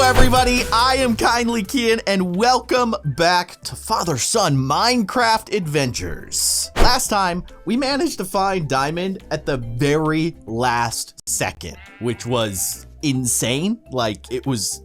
everybody, I am Kindly Kian and welcome back to Father-Son Minecraft Adventures. Last time, we managed to find Diamond at the very last second, which was insane. Like, it was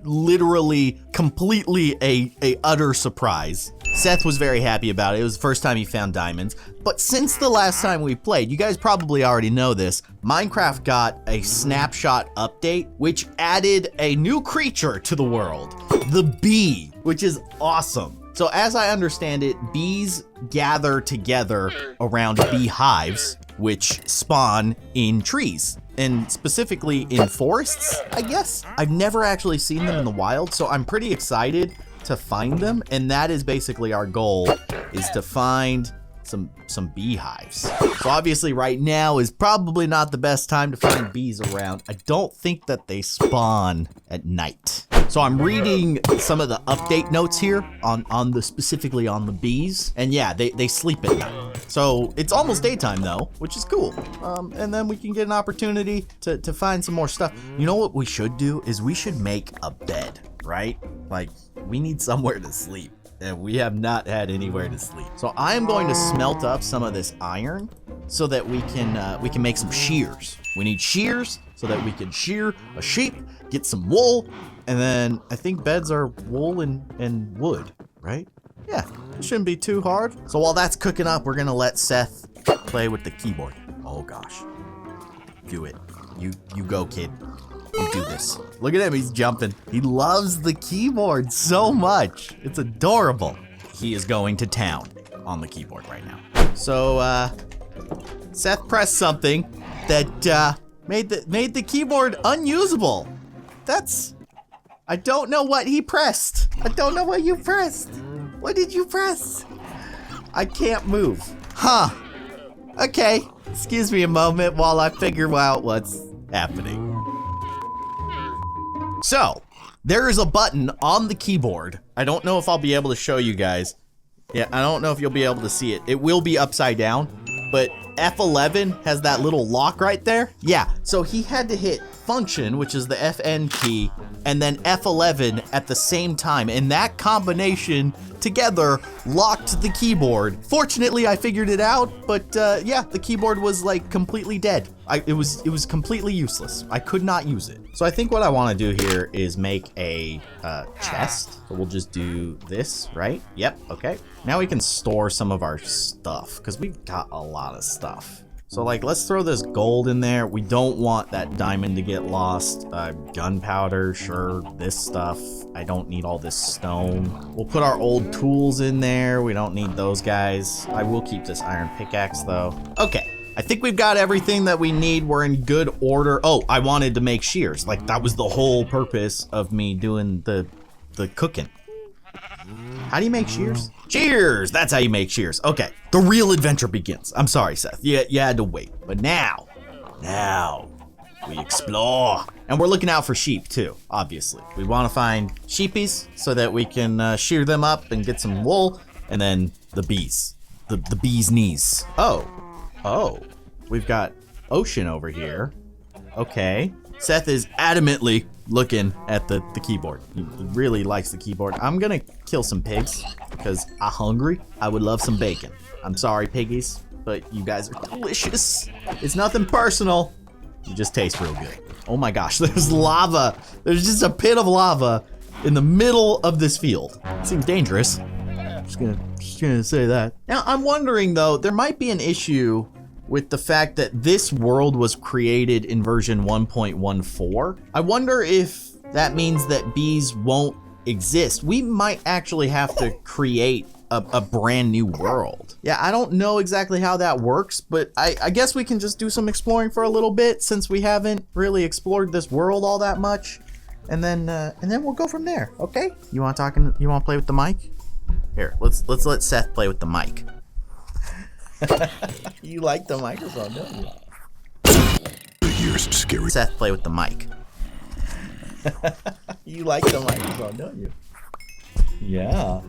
literally completely a utter surprise. Seth was very happy about it. It was the first time he found diamonds. But since the last time we played, you guys probably already know this, Minecraft got a snapshot update, which added a new creature to the world, the bee, which is awesome. So as I understand it, bees gather together around beehives, which spawn in trees. And specifically in forests, I guess. I've never actually seen them in the wild, so I'm pretty excited to find them, and that is basically our goal, is to find some beehives. So obviously right now is probably not the best time to find bees around. I don't think that they spawn at night. So I'm reading some of the update notes here on the specifically on the bees, and yeah, they sleep at night. So it's almost daytime though, which is cool. And then we can get an opportunity to find some more stuff. You know what we should do is we should make a bed, right? Like, we need somewhere to sleep, and we have not had anywhere to sleep. So I am going to smelt up some of this iron so that we can make some shears. We need shears so that we can shear a sheep, get some wool, and then I think beds are wool and wood, right? Yeah, it shouldn't be too hard. So while that's cooking up, we're gonna let Seth play with the keyboard. Oh gosh, do it. You go, kid. You do this. Look at him, he's jumping. He loves the keyboard so much. It's adorable. He is going to town on the keyboard right now. So, Seth pressed something that made the keyboard unusable. I don't know what he pressed. I don't know what you pressed. What did you press? I can't move. Huh. Okay. Excuse me a moment while I figure out what's happening. So, there is a button on the keyboard. I don't know if I'll be able to show you guys. Yeah, I don't know if you'll be able to see it. It will be upside down, but F11 has that little lock right there. Yeah, so he had to hit function, which is the FN key, and then F11 at the same time, and that combination together locked the keyboard. Fortunately, I figured it out, but yeah, the keyboard was like completely dead. It was completely useless. I could not use it. So I think what I want to do here is make a chest. So we'll just do this, right? Yep, okay. Now we can store some of our stuff, because we've got a lot of stuff. So like, let's throw this gold in there. We don't want that diamond to get lost. Gunpowder, sure, this stuff. I don't need all this stone. We'll put our old tools in there. We don't need those guys. I will keep this iron pickaxe though. Okay, I think we've got everything that we need. We're in good order. Oh, I wanted to make shears. Like, that was the whole purpose of me doing the cooking. How do you make shears? Shears! That's how you make shears. Okay, the real adventure begins. I'm sorry, Seth. You had to wait. But now, we explore. And we're looking out for sheep too, obviously. We want to find sheepies so that we can shear them up and get some wool. And then the bees. The bee's knees. Oh, we've got Ocean over here. Okay. Seth is adamantly looking at the keyboard. He really likes the keyboard. I'm gonna kill some pigs because I'm hungry. I would love some bacon. I'm sorry, piggies, but you guys are delicious. It's nothing personal. You just taste real good. Oh my gosh, there's lava. There's just a pit of lava in the middle of this field. It seems dangerous. Just gonna say that. Now, I'm wondering though, there might be an issue with the fact that this world was created in version 1.14. I wonder if that means that bees won't exist. We might actually have to create a brand new world. Yeah, I don't know exactly how that works, but I guess we can just do some exploring for a little bit since we haven't really explored this world all that much. And then we'll go from there, okay? You wanna play with the mic? Here, let's let Seth play with the mic. You like the microphone, don't you? Here's scary. Seth, play with the mic. You like the microphone, don't you? Yeah.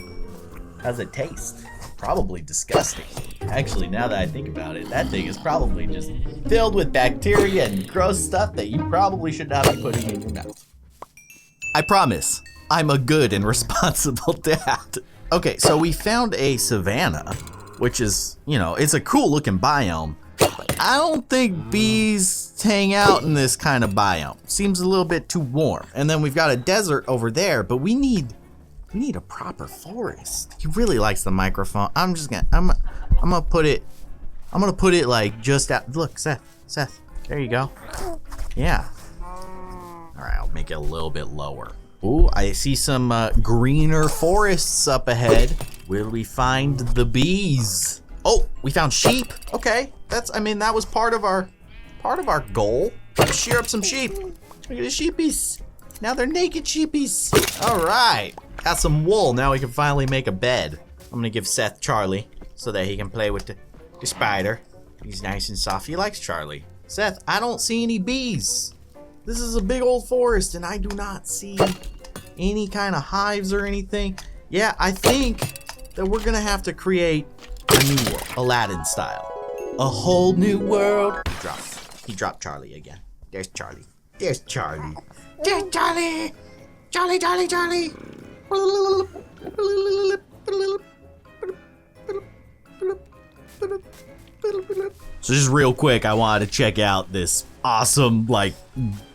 How's it taste? Probably disgusting. Actually, now that I think about it, that thing is probably just filled with bacteria and gross stuff that you probably should not be putting in your mouth. I promise, I'm a good and responsible dad. Okay, so we found a savanna, which is, you know, it's a cool looking biome. But I don't think bees hang out in this kind of biome. Seems a little bit too warm. And then we've got a desert over there, but we need a proper forest. He really likes the microphone. I'm gonna put it like just out. Look, Seth, there you go. Yeah. All right, I'll make it a little bit lower. Ooh, I see some greener forests up ahead. Will we find the bees? Oh, we found sheep. Okay, that was part of our goal. Let's shear up some sheep. Look at the sheepies. Now they're naked sheepies. All right, got some wool. Now we can finally make a bed. I'm gonna give Seth Charlie so that he can play with the spider. He's nice and soft. He likes Charlie. Seth, I don't see any bees. This is a big old forest and I do not see any kind of hives or anything. Yeah, I think that we're gonna have to create a new world, Aladdin style. A whole new world. He dropped Charlie again. There's Charlie. There's Charlie. There's Charlie. Charlie. So just real quick, I wanted to check out this awesome, like,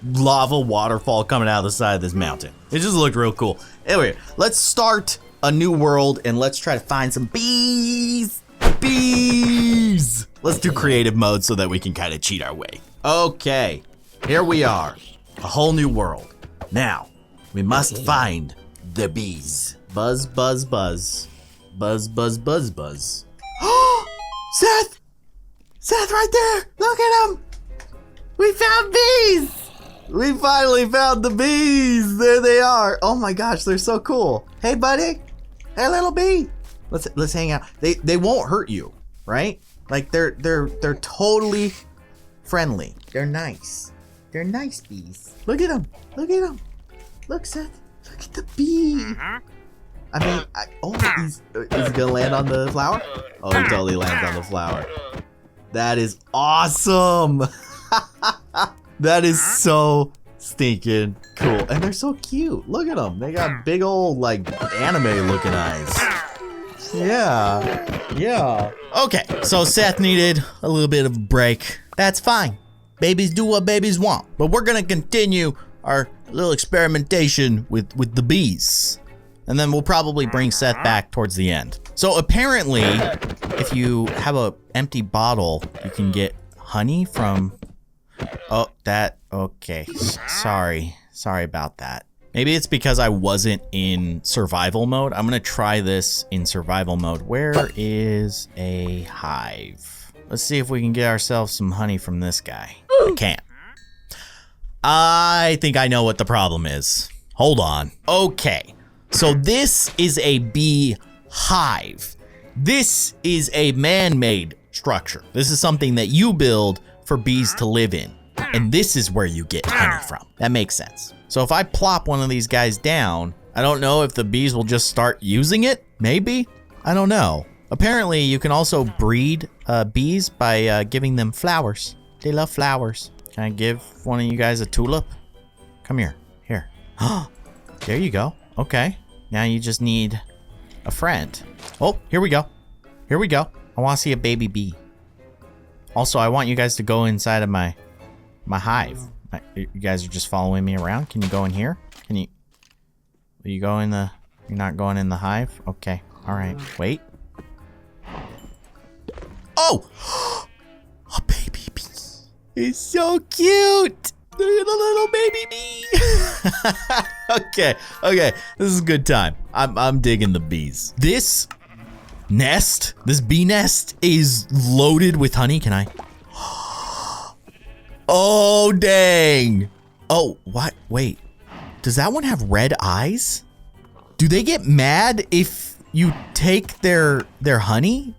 lava waterfall coming out of the side of this mountain. It just looked real cool. Anyway, let's start a new world and let's try to find some bees. Bees! Let's do creative mode so that we can kind of cheat our way. Okay, here we are. A whole new world. Now, we must find the bees. Buzz, buzz, buzz. Buzz, buzz, buzz, buzz. Seth! Seth, right there! Look at him! We found bees! We finally found the bees! There they are! Oh my gosh, they're so cool. Hey, buddy! Hey, little bee! Let's hang out. They won't hurt you, right? Like they're totally friendly. They're nice. They're nice bees. Look at them. Look at them. Look, Seth. Look at the bee. I mean, is he gonna land on the flower? Oh, he totally lands on the flower. That is awesome. That is so stinking cool. And they're so cute. Look at them. They got big old, like, anime looking eyes. Yeah. Okay, so Seth needed a little bit of a break. That's fine. Babies do what babies want. But we're gonna continue our little experimentation with the bees. And then we'll probably bring Seth back towards the end. So apparently, if you have an empty bottle, you can get honey from... Oh, okay. Sorry about that. Maybe it's because I wasn't in survival mode. I'm gonna try this in survival mode. Where is a hive? Let's see if we can get ourselves some honey from this guy. I can't. I think I know what the problem is. Hold on. Okay. So this is a bee hive. This is a man-made structure. This is something that you build for bees to live in. And this is where you get honey from. That makes sense. So if I plop one of these guys down, I don't know if the bees will just start using it. Maybe. I don't know. Apparently, you can also breed bees by giving them flowers. They love flowers. Can I give one of you guys a tulip? Come here. Here. There you go. Okay. Now you just need a friend. Oh, here we go. Here we go. I want to see a baby bee. Also, I want you guys to go inside of my hive. You guys are just following me around. Can you go in here? Will you go in the... You're not going in the hive? Okay. All right. Wait. Oh! A baby bee. It's so cute. Look at the little baby bee. Okay. This is a good time. I'm digging the bees. This bee nest is loaded with honey. Can I? Oh, dang. Oh, what? Wait. Does that one have red eyes? Do they get mad if you take their honey?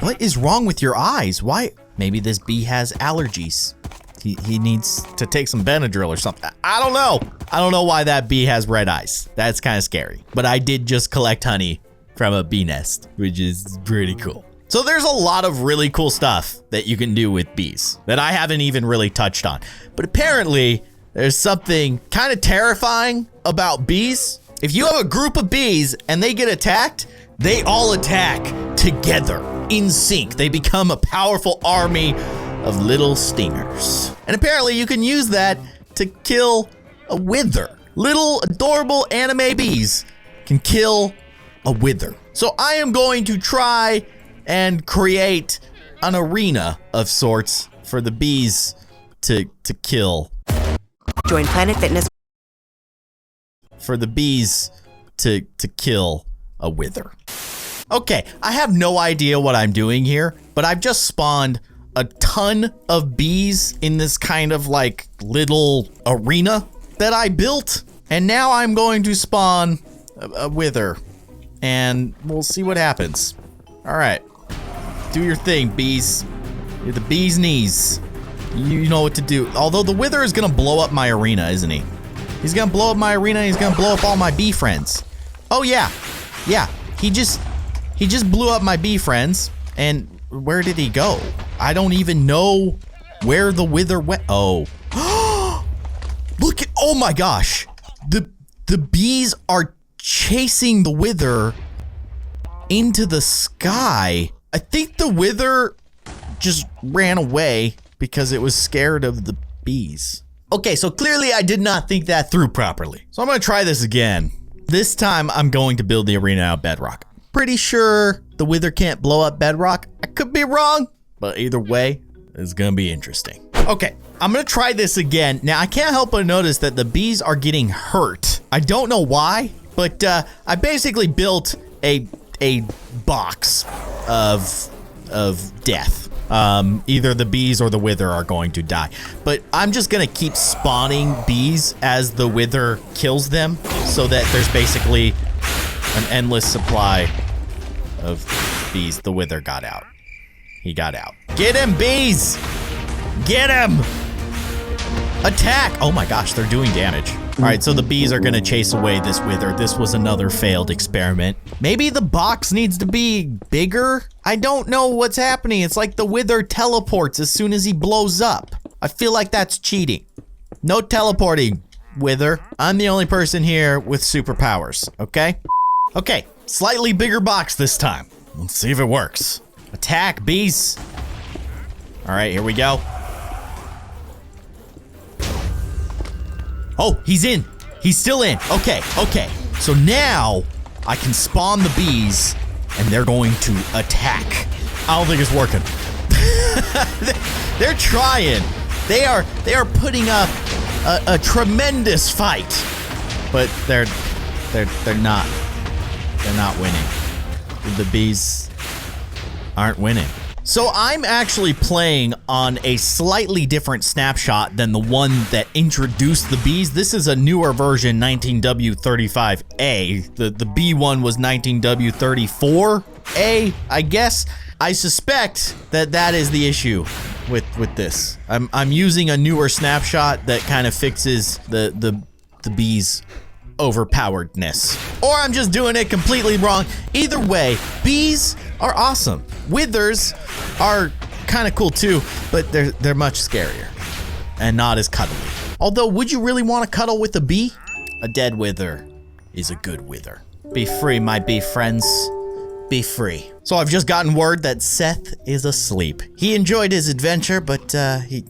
What is wrong with your eyes? Why? Maybe this bee has allergies. He needs to take some Benadryl or something. I don't know. I don't know why that bee has red eyes. That's kind of scary. But I did just collect honey from a bee nest, which is pretty cool. So there's a lot of really cool stuff that you can do with bees that I haven't even really touched on. But apparently, there's something kind of terrifying about bees. If you have a group of bees and they get attacked, they all attack together in sync. They become a powerful army of little stingers. And apparently you can use that to kill a wither. Little adorable anime bees can kill a wither. So I am going to try and create an arena of sorts for the bees to kill. Join Planet Fitness. For the bees to kill a wither. Okay, I have no idea what I'm doing here, but I've just spawned a ton of bees in this kind of like little arena that I built. And now I'm going to spawn a wither and we'll see what happens. All right, do your thing, bees. You're the bee's knees. You know what to do. Although the wither is gonna blow up my arena, isn't he? He's gonna blow up my arena. He's gonna blow up all my bee friends. Oh yeah, he just blew up my bee friends. And where did he go? I don't even know where the wither went. Oh, look at, oh my gosh. The bees are chasing the wither into the sky. I think the wither just ran away because it was scared of the bees. Okay, so clearly I did not think that through properly. So I'm gonna try this again. This time I'm going to build the arena out of bedrock. Pretty sure the wither can't blow up bedrock. I could be wrong, but either way, it's gonna be interesting. Okay, I'm gonna try this again. Now I can't help but notice that the bees are getting hurt. I don't know why, but I basically built a box of death. Either the bees or the wither are going to die. But I'm just gonna keep spawning bees as the wither kills them so that there's basically an endless supply of bees. The wither got out. He got out. Get him, bees! Get him! Attack! Oh my gosh, they're doing damage. All right, so the bees are gonna chase away this wither. This was another failed experiment. Maybe the box needs to be bigger? I don't know what's happening. It's like the wither teleports as soon as he blows up. I feel like that's cheating. No teleporting, wither. I'm the only person here with superpowers, okay? Okay, slightly bigger box this time. Let's see if it works. Attack, bees. All right, here we go. Oh, he's in. He's still in. Okay. So now I can spawn the bees and they're going to attack. I don't think it's working. They're trying. They are putting up a tremendous fight, but they're not winning. The bees aren't winning. So I'm actually playing on a slightly different snapshot than the one that introduced the bees. This is a newer version, 19W35A. The B one was 19W34A, I guess. I suspect that is the issue with this. I'm using a newer snapshot that kind of fixes the bees' overpoweredness. Or I'm just doing it completely wrong. Either way, bees are awesome. Withers are kind of cool too, but they're much scarier and not as cuddly. Although, would you really want to cuddle with a bee? A dead wither is a good wither. Be free, my bee friends. Be free. So I've just gotten word that Seth is asleep. He enjoyed his adventure, but he